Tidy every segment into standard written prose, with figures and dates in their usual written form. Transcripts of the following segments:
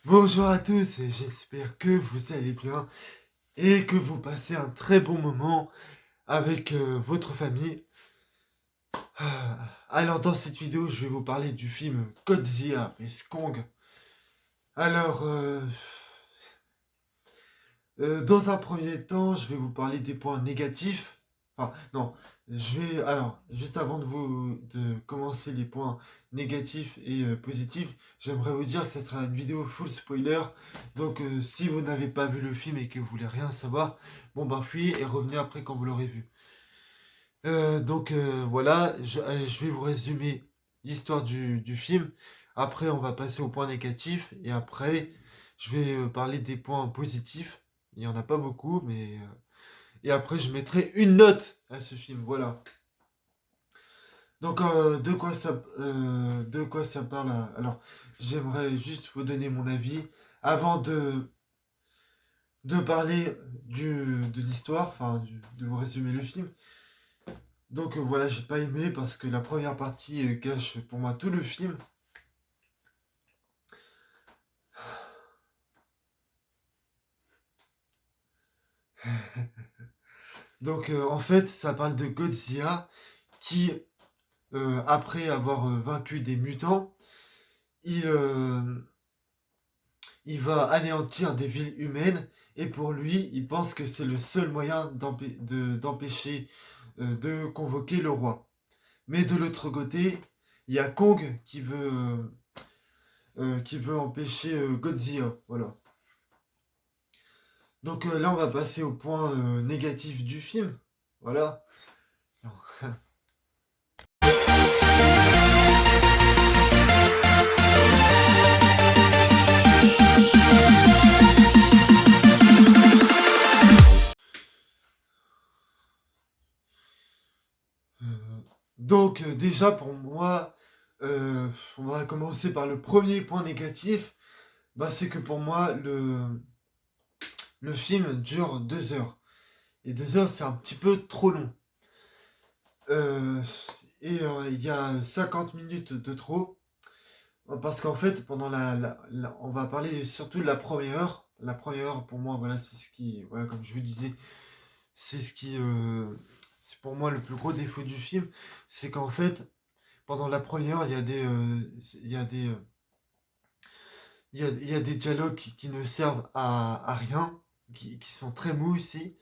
Bonjour à tous et j'espère que vous allez bien et que vous passez un très bon moment avec votre famille. Alors dans cette vidéo, je vais vous parler du film Godzilla vs Kong. Alors, dans un premier temps, je vais vous parler des points négatifs. Enfin, non, juste avant de commencer les points négatifs et positifs, j'aimerais vous dire que ce sera une vidéo full spoiler. Donc, si vous n'avez pas vu le film et que vous voulez rien savoir, bon bah fuyez et revenez après quand vous l'aurez vu. Voilà, je vais vous résumer l'histoire du film. Après, on va passer aux points négatifs et après, je vais parler des points positifs. Il n'y en a pas beaucoup, mais et après, je mettrai une note à ce film. Voilà. Donc, de quoi ça parle alors, j'aimerais juste vous donner mon avis avant de parler de l'histoire, de vous résumer le film. Donc voilà, j'ai pas aimé parce que la première partie gâche pour moi tout le film. Donc en fait, ça parle de Godzilla qui, après avoir vaincu des mutants, il, euh, il va anéantir des villes humaines et pour lui, il pense que c'est le seul moyen d'empêcher de convoquer le roi. Mais de l'autre côté, il y a Kong qui veut empêcher Godzilla. Voilà. Donc là, on va passer au point négatif du film. Voilà. Déjà pour moi, on va commencer par le premier point négatif. Bah, c'est que pour moi, le film dure 2 heures. Et 2 heures, c'est un petit peu trop long. Euh, il y a 50 minutes de trop. Parce qu'en fait, on va parler surtout de la première heure. La première heure, pour moi, voilà, c'est ce qui, voilà, comme je vous disais, c'est ce qui, c'est pour moi le plus gros défaut du film, c'est qu'en fait, pendant la première heure, il y a des dialogues qui ne servent à rien, qui sont très mous aussi.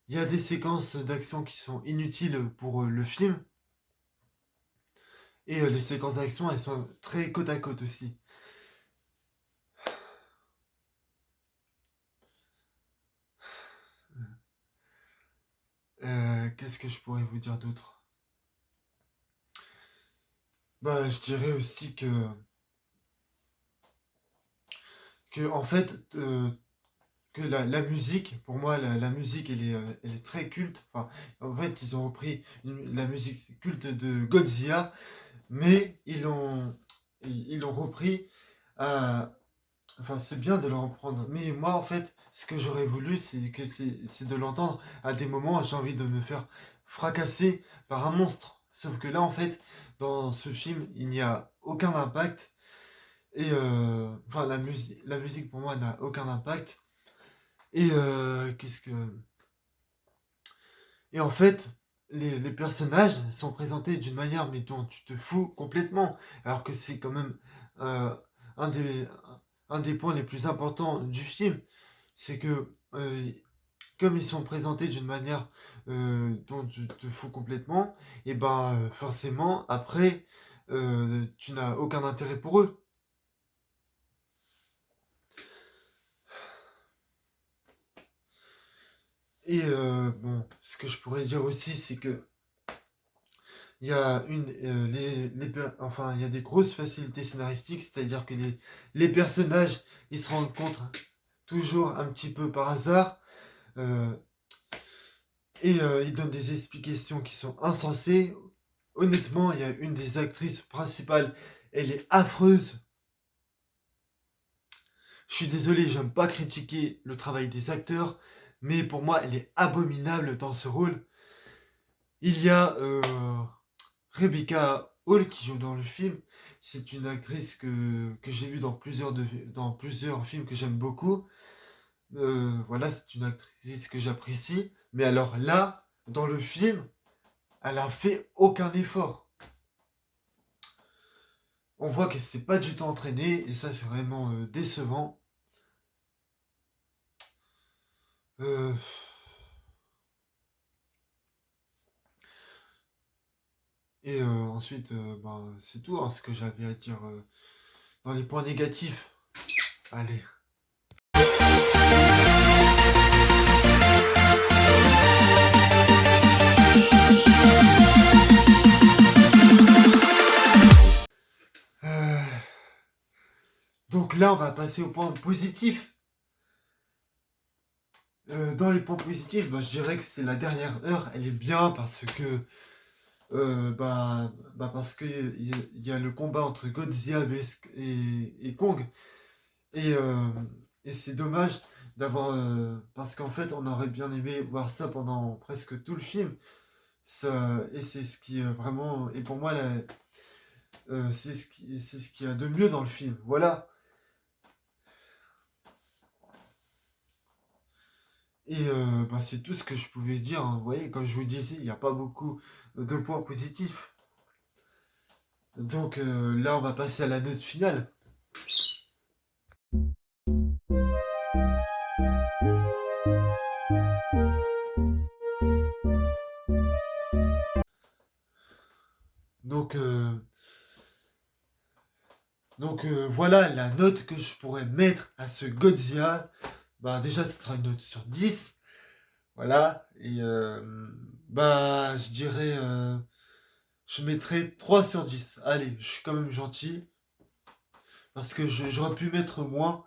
Il y a des séquences d'action qui sont inutiles pour le film. Et les séquences d'action, elles sont très côte à côte aussi. Qu'est-ce que je pourrais vous dire d'autre? Bah, je dirais aussi que en fait, que la musique, pour moi, la musique, elle est très culte. Enfin, en fait, ils ont repris la musique culte de Godzilla, mais ils l'ont repris à... Enfin, c'est bien de le reprendre. Mais moi, en fait, ce que j'aurais voulu, c'est de l'entendre à des moments où j'ai envie de me faire fracasser par un monstre. Sauf que là, en fait, dans ce film, il n'y a aucun impact. Et enfin, la musique pour moi n'a aucun impact. Et qu'est-ce que. Et en fait, les personnages sont présentés d'une manière mais dont tu te fous complètement. Alors que c'est quand même euh, un des, un des points les plus importants du film. C'est que comme ils sont présentés d'une manière dont tu te fous complètement, et ben forcément, après, tu n'as aucun intérêt pour eux. Et bon, ce que je pourrais dire aussi, c'est que il y a enfin, il y a des grosses facilités scénaristiques, c'est-à-dire que les personnages, ils se rencontrent toujours un petit peu par hasard, euh, et ils donnent des explications qui sont insensées. Honnêtement, il y a une des actrices principales, elle est affreuse. Je suis désolé, j'aime pas critiquer le travail des acteurs, mais pour moi, elle est abominable dans ce rôle. Il y a Rebecca Hall qui joue dans le film. c'est une actrice que j'ai vue dans plusieurs films que j'aime beaucoup. Voilà, c'est une actrice que j'apprécie. Mais alors là, dans le film, elle a fait aucun effort. On voit qu'elle s'est pas du tout entraînée et ça c'est vraiment décevant. Euh, Ensuite, ben, c'est tout hein, ce que j'avais à dire dans les points négatifs. Allez. Euh, donc là, on va passer au point positif. Dans les points positifs, bah, je dirais que c'est la dernière heure, elle est bien parce que parce que il y a le combat entre Godzilla et Kong et, euh, et c'est dommage d'avoir parce qu'en fait on aurait bien aimé voir ça pendant presque tout le film ça, et c'est ce qui vraiment et pour moi c'est ce qu'il y a de mieux dans le film voilà. Et bah, c'est tout ce que je pouvais dire, hein. Vous voyez, comme je vous disais, il n'y a pas beaucoup de points positifs. Donc là, on va passer à la note finale. Donc, euh, voilà la note que je pourrais mettre à ce Godzilla. Bah, déjà, ce sera une note sur 10. Voilà. Et bah, je dirais, je mettrais 3 sur 10. Allez, je suis quand même gentil. Parce que j'aurais pu mettre moins.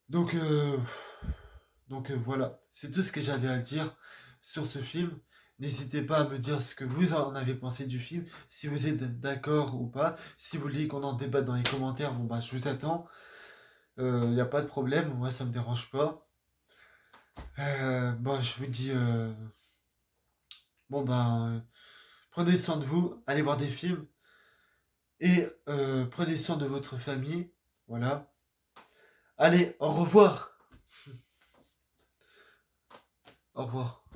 Donc, euh, voilà, c'est tout ce que j'avais à dire sur ce film. N'hésitez pas à me dire ce que vous en avez pensé du film, si vous êtes d'accord ou pas. Si vous voulez qu'on en débatte dans les commentaires, bon bah je vous attends. Il n'y a pas de problème, moi ça me dérange pas. Bon, je vous dis, bon bah, prenez soin de vous, allez voir des films et prenez soin de votre famille. Voilà. Allez, au revoir. Au revoir.